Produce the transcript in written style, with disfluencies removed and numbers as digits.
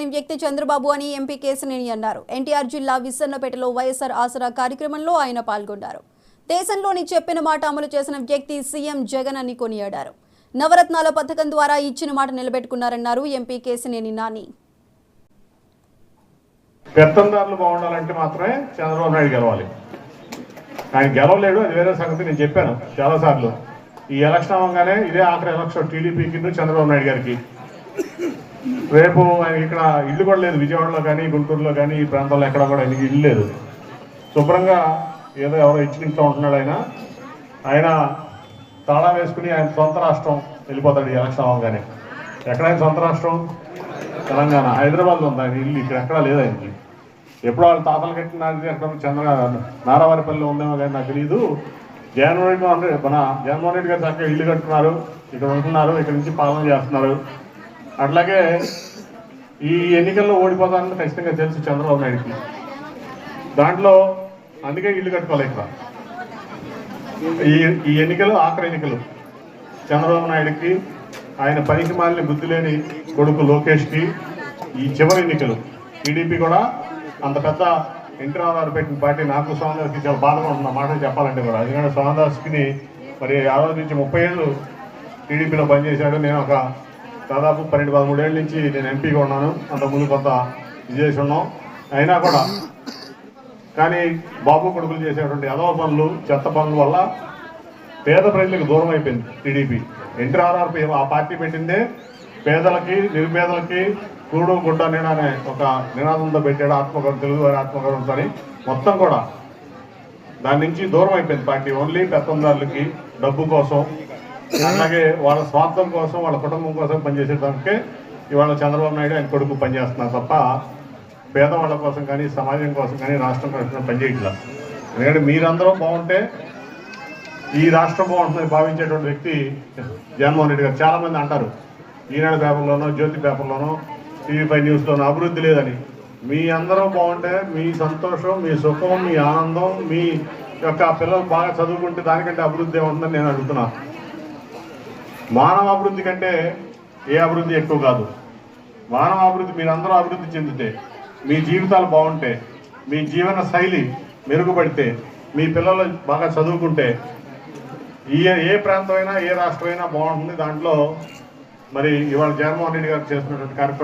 లేని వ్యక్తి చంద్రబాబు అని ఎంపీ కేశినేని అన్నారు. ఎన్టీఆర్ జిల్లా విస్సన్నపేటలో వైఎస్ఆర్ ఆసరా కార్యక్రమంలో ఆయన పాల్గొన్నారు. దేశంలోని చెప్పిన మాట అమలు చేసిన వ్యక్తి సీఎం జగన్ అని కొనియాడారు. నవరత్నాల పథకం ద్వారా ఇచ్చిన మాట నిలబెట్టుకున్నారన్నారు ఎంపీ కేశినేని నాని. పెత్తందారులు బాగుండాలంటే మాత్రమే చంద్రబాబు నాయుడు గెలవాలి. ఆయన గెలవలేడు, అది వేరే సంగతి. నేను చెప్పాను చాలాసార్లు. ఈ ఎలక్షన్ అవ్వగానే ఇదే ఆఖరి ఎలక్షన్ టీడీపీకి చంద్రబాబు నాయుడు గారికి. రేపు ఆయన ఇక్కడ ఇల్లు కూడా లేదు, విజయవాడలో కానీ గుంటూరులో కానీ ఈ ప్రాంతంలో ఎక్కడ కూడా ఆయనకి ఇల్లు లేదు. శుభ్రంగా ఏదో ఎవరో ఇచ్చిన ఇంట్లో ఉంటున్నాడు ఆయన తాళా వేసుకుని ఆయన సొంత రాష్ట్రం వెళ్ళిపోతాడు ఈ ఎలక్షన్ అవ్వగానే. ఎక్కడ ఆయన సొంత రాష్ట్రం? తెలంగాణ, హైదరాబాద్లో ఉంది ఆయన ఇల్లు. ఇక్కడ ఎక్కడా లేదు ఆయనకి. ఎప్పుడో వాళ్ళు తాతలు కట్టినది ఎక్కడ నారావారిపల్లిలో ఉందేమో కానీ నాకు తెలియదు. జగన్మోహన్ రెడ్డి గారు చక్కగా ఇల్లు కట్టుకున్నారు, ఇక్కడ ఉంటున్నారు, ఇక్కడ నుంచి పాలన చేస్తున్నారు. అట్లాగే ఈ ఎన్నికల్లో ఓడిపోతానని ఖచ్చితంగా తెలుసు చంద్రబాబు నాయుడికి. దాంట్లో అందుకే ఇల్లు కట్టుకోవాలి. ఇక్కడ ఈ ఎన్నికలు ఆఖరి ఎన్నికలు చంద్రబాబు నాయుడికి, ఆయన పనికి మాలిన బుద్ధి లేని కొడుకు లోకేష్కి ఈ చివరి ఎన్నికలు. టీడీపీ కూడా అంత పెద్ద ఎన్టీ రామారావు పెట్టిన పార్టీ. నాకు సోమదాస్కి చాలా బాధగా ఉంటుంది మాట చెప్పాలంటే కూడా. ఎందుకంటే సోమదాస్కి మరి ఆ రోజు నుంచి 30 ఏళ్ళు టీడీపీలో పనిచేశాడు. నేను ఒక దాదాపు 12-13 ఏళ్ళ నుంచి నేను ఎంపీగా ఉన్నాను. అంతకుముందు కొంత విజేసి ఉన్నాం. అయినా కూడా కానీ బాబు కొడుకులు చేసేటువంటి అదవ పనులు, చెత్త పనుల వల్ల పేద ప్రజలకు దూరం అయిపోయింది టీడీపీ. ఎన్టీ రామారావు ఆ పార్టీ పెట్టిందే పేదలకి, నిరుపేదలకి కూడు గుడ్డ నేను అనే ఒక నినాదంతో పెట్టాడు. ఆత్మగౌరవం, తెలుగు వారి ఆత్మగౌరవంతో అని. మొత్తం కూడా దాని నుంచి దూరం అయిపోయింది పార్టీ. ఓన్లీ పెత్తందారులకి డబ్బు కోసం, అలాగే వాళ్ళ స్వార్థం కోసం, వాళ్ళ కుటుంబం కోసం పనిచేసేదానికే ఇవాళ చంద్రబాబు నాయుడు ఆయన కొడుకు పనిచేస్తున్నారు తప్ప పేదవాళ్ళ కోసం కానీ, సమాజం కోసం కానీ, రాష్ట్రం కోసం పనిచేయట్లేదు. ఎందుకంటే మీరందరూ బాగుంటే ఈ రాష్ట్రం బాగుంటుందని భావించేటువంటి వ్యక్తి జగన్మోహన్ రెడ్డి గారు. చాలామంది అంటారు ఈనాడు పేపర్లోనో, జ్యోతి పేపర్లోనో, టీవీ5 న్యూస్లోనో అభివృద్ధి లేదని. మీ అందరూ బాగుంటే మీ సంతోషం, మీ సుఖం, మీ ఆనందం, మీ యొక్క పిల్లలు బాగా చదువుకుంటే దానికంటే అభివృద్ధి ఏముంటుందని నేను అడుగుతున్నాను. మానవ అభివృద్ధి కంటే ఏ అభివృద్ధి ఎక్కువ కాదు. మానవ అభివృద్ధి, మీరందరూ అభివృద్ధి చెందితే, మీ జీవితాలు బాగుంటే, మీ జీవన శైలి మెరుగుపడితే, మీ పిల్లలు బాగా చదువుకుంటే ఏ ప్రాంతమైనా, ఏ రాష్ట్రమైనా బాగుంటుంది. దాంట్లో మరి ఇవాళ జగన్మోహన్ రెడ్డి గారు చేస్తున్నటువంటి కార్యక్రమం